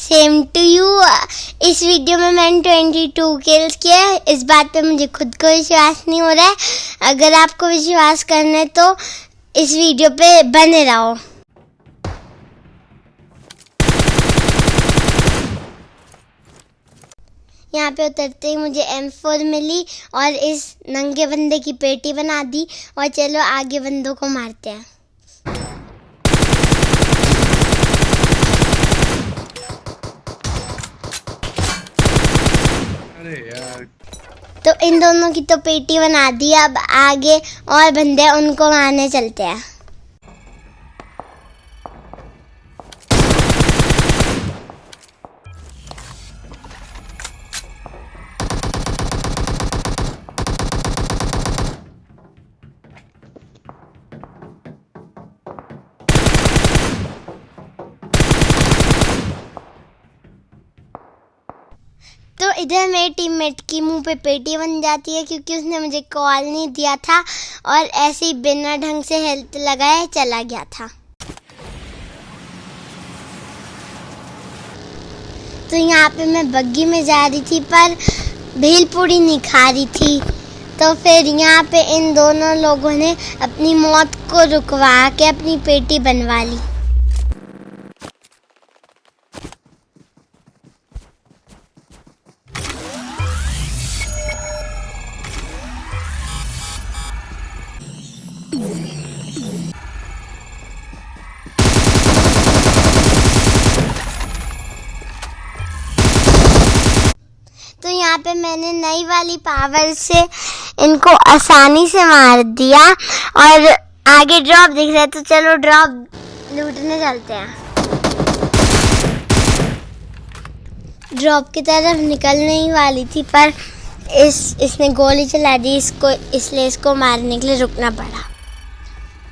Same to you. इस video में मैंने 22 किल्स किए। इस बात पे मुझे खुद को विश्वास नहीं हो रहा है। अगर आपको विश्वास करना है तो इस वीडियो पे बने रहो। यहाँ पे उतरते ही मुझे M4 मिली और इस नंगे बंदे की पेटी बना दी। और चलो आगे बंदों को मारते हैं। अरे यार, तो इन दोनों की तो पेटी बना दी। अब आगे और बंदे उनको मारने चलते हैं। तो इधर मेरे टीममेट की मुंह पे पेटी बन जाती है क्योंकि उसने मुझे कॉल नहीं दिया था और ऐसे ही बिना ढंग से हेल्थ लगाए चला गया था। तो यहाँ पे मैं बग्गी में जा रही थी पर भेलपूरी नहीं खा रही थी। तो फिर यहाँ पे इन दोनों लोगों ने अपनी मौत को रुकवा के अपनी पेटी बनवा ली। तो यहाँ पे मैंने नई वाली पावर से इनको आसानी से मार दिया और आगे ड्रॉप दिख रहा है। तो चलो ड्रॉप लूटने चलते हैं। ड्रॉप की तरफ निकलने ही वाली थी पर इसने गोली चला दी इसको, इसलिए इसको मारने के लिए रुकना पड़ा।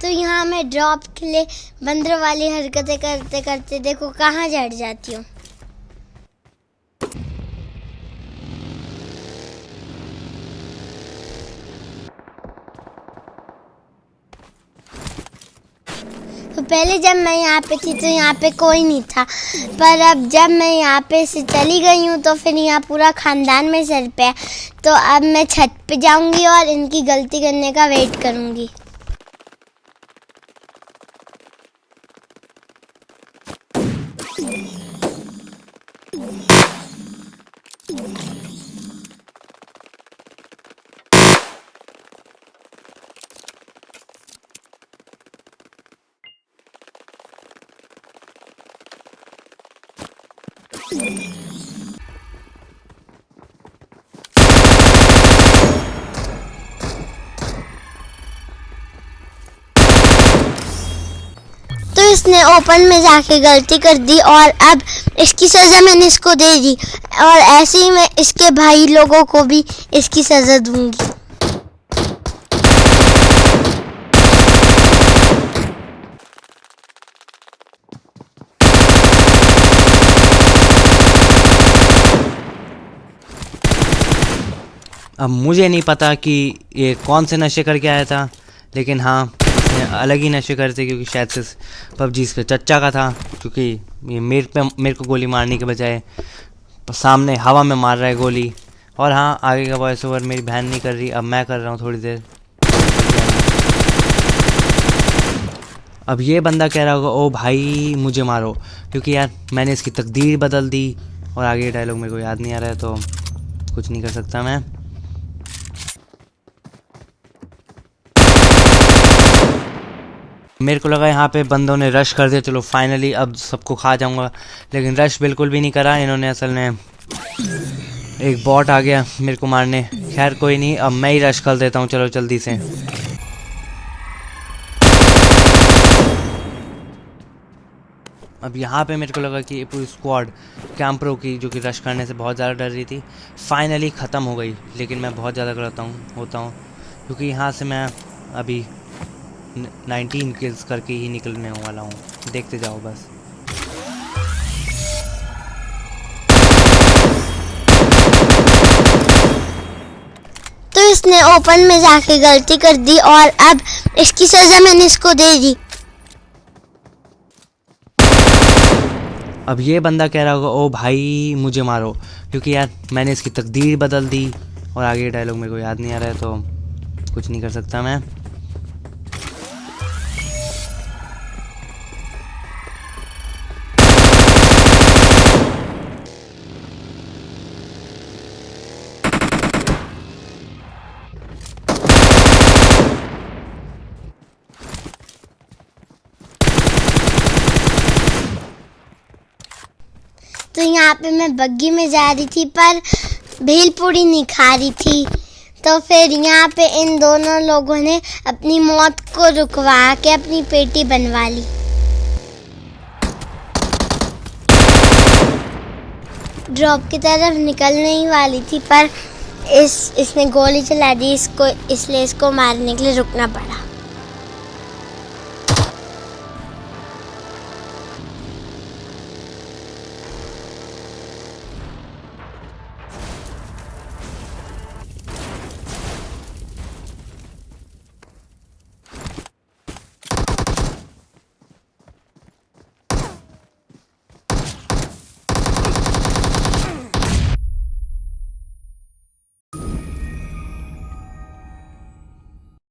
तो यहाँ मैं ड्रॉप के लिए बंदरों वाली हरकतें करते करते देखो कहाँ चढ़ जाती हूँ। तो पहले जब मैं यहाँ पे थी तो यहाँ पे कोई नहीं था, पर अब जब मैं यहाँ पे से चली गई हूँ तो फिर यहाँ पूरा खानदान में सर पे है। तो अब मैं छत पे जाऊँगी और इनकी गलती करने का वेट करूँगी। तो इसने ओपन में जाके गलती कर दी और अब इसकी सज़ा मैंने इसको दे दी और ऐसे ही मैं इसके भाई लोगों को भी इसकी सज़ा दूंगी। अब मुझे नहीं पता कि ये कौन से नशे करके आया था, लेकिन हाँ इसने अलग ही नशे करे थे क्योंकि शायद से PUBG पे चच्चा का था। क्योंकि ये मेरे को गोली मारने के बजाय सामने हवा में मार रहा है गोली। और हाँ, आगे का वॉइस ओवर मेरी बहन नहीं कर रही, अब मैं कर रहा हूँ थोड़ी देर। अब ये बंदा कह रहा होगा ओ भाई मुझे मारो, क्योंकि यार मैंने इसकी तकदीर बदल दी। और आगे डायलॉग मेरे को याद नहीं आ रहा है तो कुछ नहीं कर सकता मैं। मेरे को लगा यहाँ पे बंदों ने रश कर दिया, चलो फाइनली अब सबको खा जाऊंगा, लेकिन रश बिल्कुल भी नहीं करा इन्होंने। असल में एक बॉट आ गया मेरे को मारने। खैर कोई नहीं, अब मैं ही रश कर देता हूँ, चलो जल्दी से। अब यहाँ पे मेरे को लगा कि ये पूरी स्क्वाड कैंपरों की जो कि रश करने से बहुत ज़्यादा डर रही थी फाइनली ख़त्म हो गई। लेकिन मैं बहुत ज़्यादा करता हूँ क्योंकि यहाँ से मैं अभी 19 किल्स करके ही निकलने वाला हूँ। देखते जाओ बस। तो इसने ओपन में जाके गलती कर दी और अब इसकी सज़ा मैंने इसको दे दी। अब ये बंदा कह रहा होगा ओ भाई मुझे मारो, क्योंकि यार मैंने इसकी तकदीर बदल दी। और आगे डायलॉग मेरे को याद नहीं आ रहा है तो कुछ नहीं कर सकता मैं। तो यहाँ पे मैं बग्गी में जा रही थी पर भेलपूरी नहीं खा रही थी, तो फिर यहाँ पे इन दोनों लोगों ने अपनी मौत को रुकवा के अपनी पेटी बनवा ली। ड्रॉप की तरफ निकलने ही वाली थी पर इसने गोली चला दी इसको, इसलिए इसको मारने के लिए रुकना पड़ा।